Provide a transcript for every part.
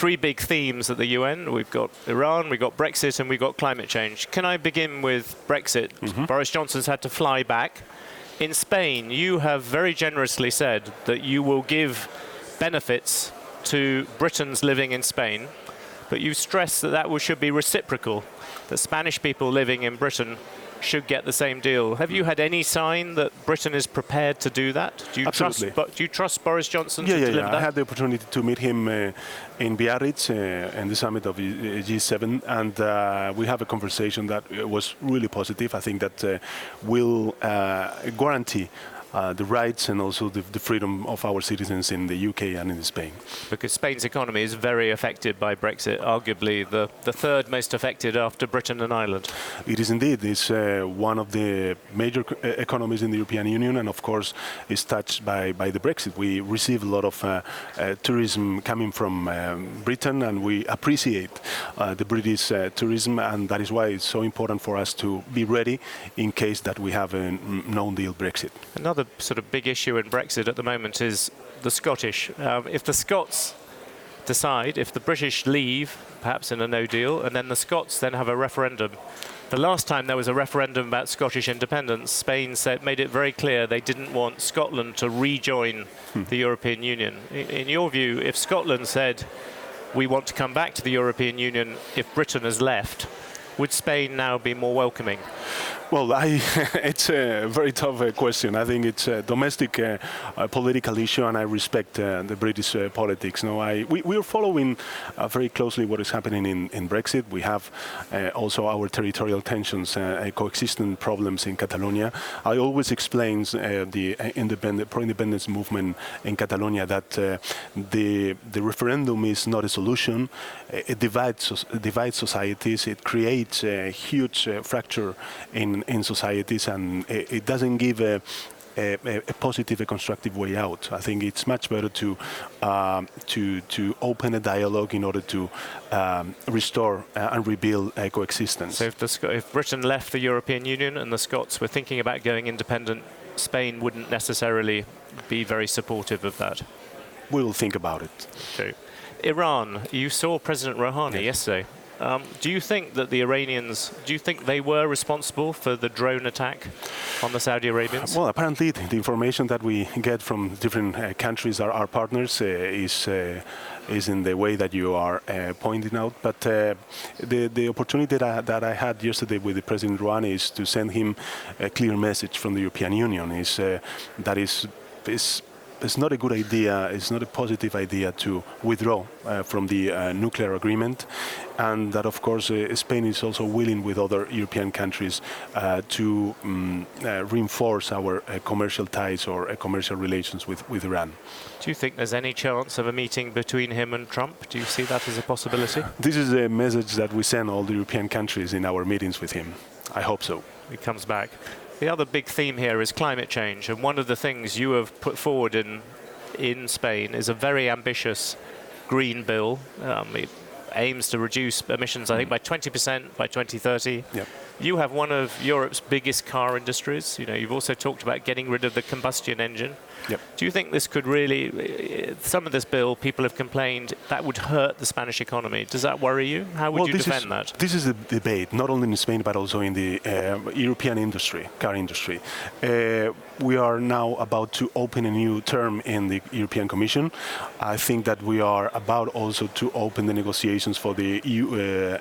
three big themes at the UN. We've got Iran, we've got Brexit, and we've got climate change. Can I begin with Brexit? Boris Johnson's had to fly back. In Spain, you have very generously said that you will give benefits to Britons living in Spain, but you stress that that should be reciprocal, that Spanish people living in Britain should get the same deal. Have you had any sign that Britain is prepared to do that? Do you trust Boris Johnson to deliver that? I had the opportunity to meet him in Biarritz in the summit of G7, and we have a conversation that was really positive. I think that will guarantee the rights and also the freedom of our citizens in the UK and in Spain. Because Spain's economy is very affected by Brexit, arguably the third most affected after Britain and Ireland. It is indeed. It's one of the major economies in the European Union, and of course is touched by the Brexit. We receive a lot of tourism coming from Britain, and we appreciate the British tourism, and that is why it's so important for us to be ready in case that we have a no-deal Brexit. Another sort of big issue in Brexit at the moment is the Scottish. If the Scots decide, if the British leave, perhaps in a no deal, and then the Scots then have a referendum. The last time there was a referendum about Scottish independence, Spain made it very clear they didn't want Scotland to rejoin the European Union. In your view, if Scotland said, we want to come back to the European Union if Britain has left, would Spain now be more welcoming? Well, it's a very tough question. I think it's a domestic political issue, and I respect the British politics. No, we are following very closely what is happening in Brexit. We have also our territorial tensions, coexistent problems in Catalonia. I always explain the pro-independence movement in Catalonia that the referendum is not a solution. It divides societies. It creates a huge fracture in societies, and it doesn't give a positive, a constructive way out. I think it's much better to open a dialogue in order to restore and rebuild coexistence. So if Britain left the European Union and the Scots were thinking about going independent, Spain wouldn't necessarily be very supportive of that? We'll think about it. Okay. Iran, you saw President Rouhani yesterday. Do you think that the Iranians, do you think they were responsible for the drone attack on the Saudi Arabians? Well, apparently the information that we get from different countries, our partners, is in the way that you are pointing out. But the opportunity that I had yesterday with the President Rouhani is to send him a clear message from the European Union. It's not a good idea, it's not a positive idea to withdraw from the nuclear agreement, and that of course Spain is also willing with other European countries to reinforce our commercial ties or commercial relations with Iran. Do you think there's any chance of a meeting between him and Trump? Do you see that as a possibility? This is a message that we send all the European countries in our meetings with him. I hope so. He comes back. The other big theme here is climate change, and one of the things you have put forward in Spain is a very ambitious green bill. It aims to reduce emissions, I think, by 20% by 2030. Yep. You have one of Europe's biggest car industries. You know, you've also talked about getting rid of the combustion engine. Yep. Do you think this could really, some of this bill, people have complained, that would hurt the Spanish economy? Does that worry you? How would you defend that? This is a debate, not only in Spain, but also in the European industry, car industry. We are now about to open a new term in the European Commission. I think that we are about also to open the negotiations for the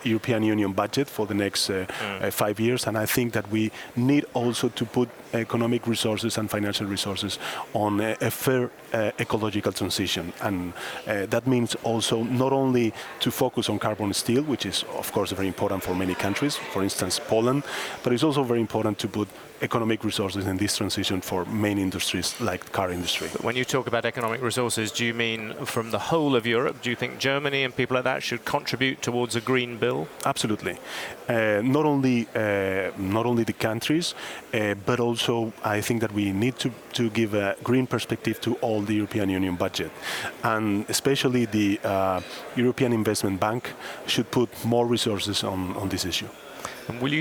European Union budget for the next 5 years. And I think that we need also to put economic resources and financial resources on a fair ecological transition. And that means also not only to focus on carbon steel, which is of course very important for many countries, for instance Poland, but it's also very important to put economic resources in this transition for main industries like the car industry. But when you talk about economic resources, do you mean from the whole of Europe? Do you think Germany and people like that should contribute towards a green bill? Absolutely. Not only the countries, but also I think that we need to give a green perspective to all the European Union budget. And especially the European Investment Bank should put more resources on this issue. And do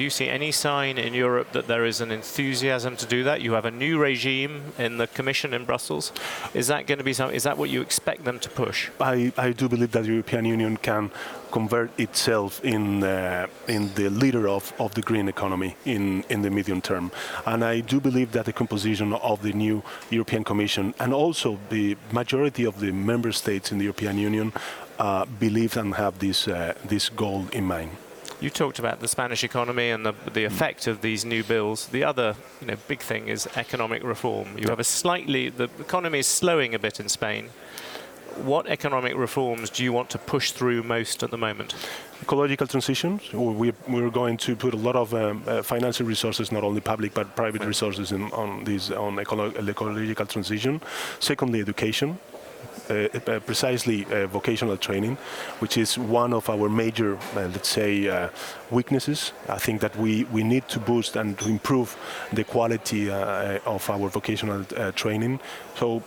you see any sign in Europe that there is an enthusiasm to do that? You have a new regime in the Commission in Brussels. Is that going to be is that what you expect them to push? I do believe that the European Union can convert itself in the leader of the green economy in the medium term. And I do believe that the composition of the new European Commission and also the majority of the member states in the European Union believe and have this goal in mind. You talked about the Spanish economy and the effect of these new bills. The other big thing is economic reform. You have the economy is slowing a bit in Spain. What economic reforms do you want to push through most at the moment? Ecological transition. We're going to put a lot of financial resources, not only public but private resources, on ecological transition. Secondly, education. Precisely vocational training, which is one of our major, let's say, weaknesses. I think that we need to boost and to improve the quality of our vocational training. So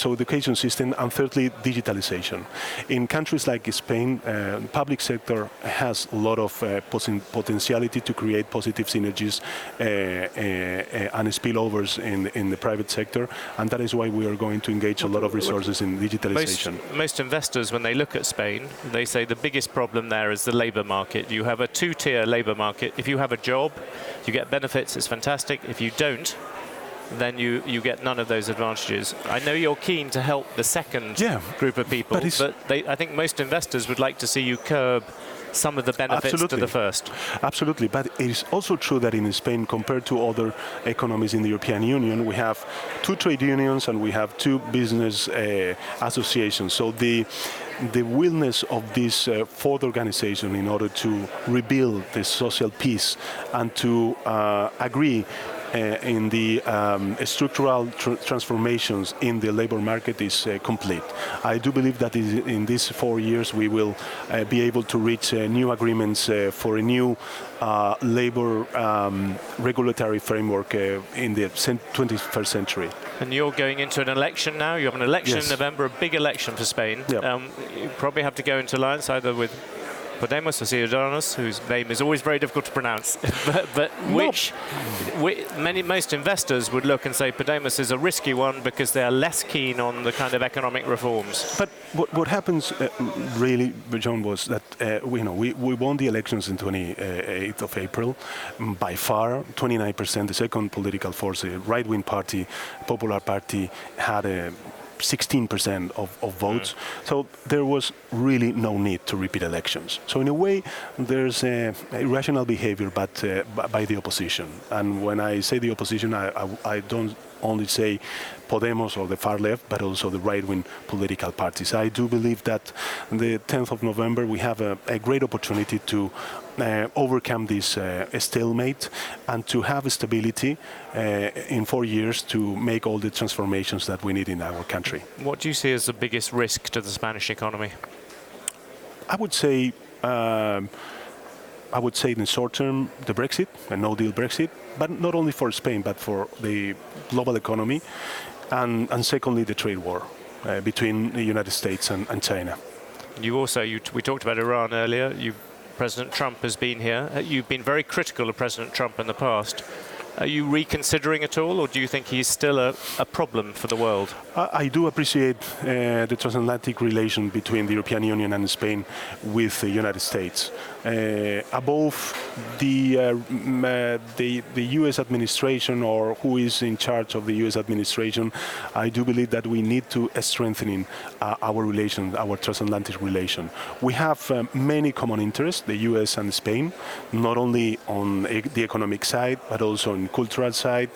education system, and thirdly, digitalization. In countries like Spain, public sector has a lot of potentiality to create positive synergies and spillovers in the private sector, and that is why we are going to engage a lot of resources in digitalization. Most investors, when they look at Spain, they say the biggest problem there is the labor market. You have a two-tier labor market. If you have a job, you get benefits, it's fantastic. If you don't, then you get none of those advantages. I know you're keen to help the second group of people, but I think most investors would like to see you curb some of the benefits to the first. Absolutely, but it is also true that in Spain, compared to other economies in the European Union, we have 2 trade unions and we have 2 business associations. So the willingness of this fourth organization in order to rebuild the social peace and to agree in the structural transformations in the labor market is complete. I do believe that in these 4 years we will be able to reach new agreements for a new labor regulatory framework in the 21st century. And you're going into an election now. You have an election in November, a big election for Spain. Yep. You probably have to go into alliance either with Podemos or Ciudadanos, whose name is always very difficult to pronounce, but most investors would look and say Podemos is a risky one because they are less keen on the kind of economic reforms. But what happens really, John, was that we won the elections on 28th of April by far, 29%. The second political force, the right-wing party, Popular Party, had 16% of votes. So there was really no need to repeat elections. So in a way, there's irrational behavior, but by the opposition. And when I say the opposition, I don't only say Podemos or the far left, but also the right-wing political parties. I do believe that on the 10th of November we have a great opportunity to overcome this stalemate and to have stability in 4 years to make all the transformations that we need in our country. What do you see as the biggest risk to the Spanish economy? I would say in the short term, the Brexit, a no-deal Brexit, but not only for Spain, but for the global economy. And secondly, the trade war between the United States and China. We talked about Iran earlier. President Trump has been here. You've been very critical of President Trump in the past. Are you reconsidering at all, or do you think he's still a problem for the world? I do appreciate the transatlantic relation between the European Union and Spain with the United States. Above the U.S. administration or who is in charge of the U.S. administration, I do believe that we need to strengthen our relation, our transatlantic relation. We have many common interests, the U.S. and Spain, not only on the economic side, but also on cultural side,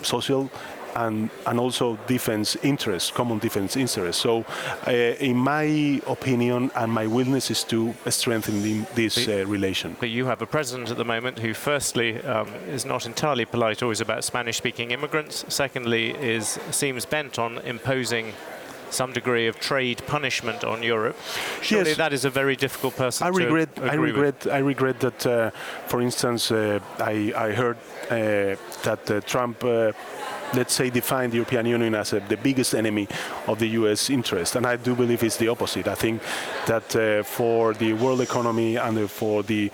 social, and also defense interests, common defense interests. So, in my opinion, and my willingness is to strengthen this relation. But you have a president at the moment who, firstly, is not entirely polite always about Spanish-speaking immigrants. Secondly, seems bent on imposing some degree of trade punishment on Europe. Surely that is a very difficult person to agree with. I regret that, for instance, I heard that Trump let's say, define the European Union as the biggest enemy of the U.S. interest. And I do believe it's the opposite. I think that for the world economy and for the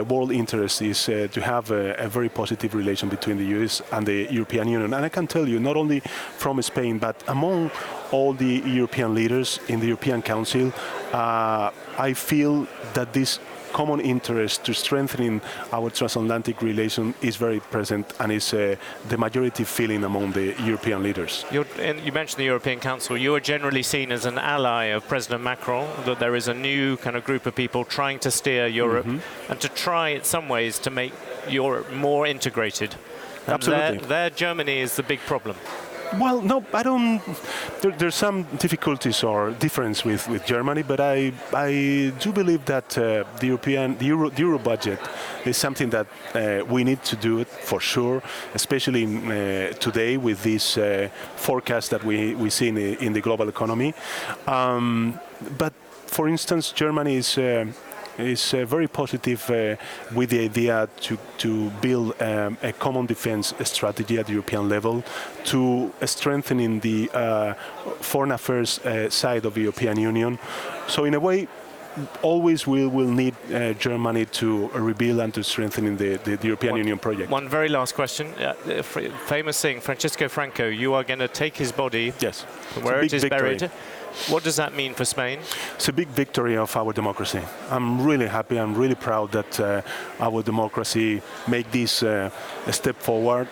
world interest is to have a very positive relation between the U.S. and the European Union. And I can tell you, not only from Spain, but among all the European leaders in the European Council, I feel that this common interest to strengthening our transatlantic relation is very present and is the majority feeling among the European leaders. You mentioned the European Council. You are generally seen as an ally of President Macron, that there is a new kind of group of people trying to steer Europe and to try, in some ways, to make Europe more integrated. And Absolutely. There, Germany is the big problem. Well, no, I don't. There's some difficulties or difference with Germany, but I do believe that the Euro budget is something that we need to do it for sure, especially today with this forecast that we see in the global economy. But for instance, Germany is very positive with the idea to build a common defense strategy at the European level, to strengthening the foreign affairs side of the European Union. So in a way, always we will need Germany to rebuild and to strengthen the European Union project. One very last question. Famous thing, Francisco Franco, you are going to take his body, yes, where it is buried. What does that mean for Spain? It's a big victory of our democracy. I'm really happy, I'm really proud that our democracy made this a step forward.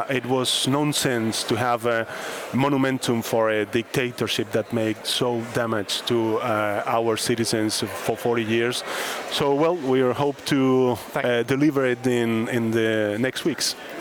It was nonsense to have a monumentum for a dictatorship that made so damage to our citizens for 40 years. So, well, we hope to deliver it in the next weeks.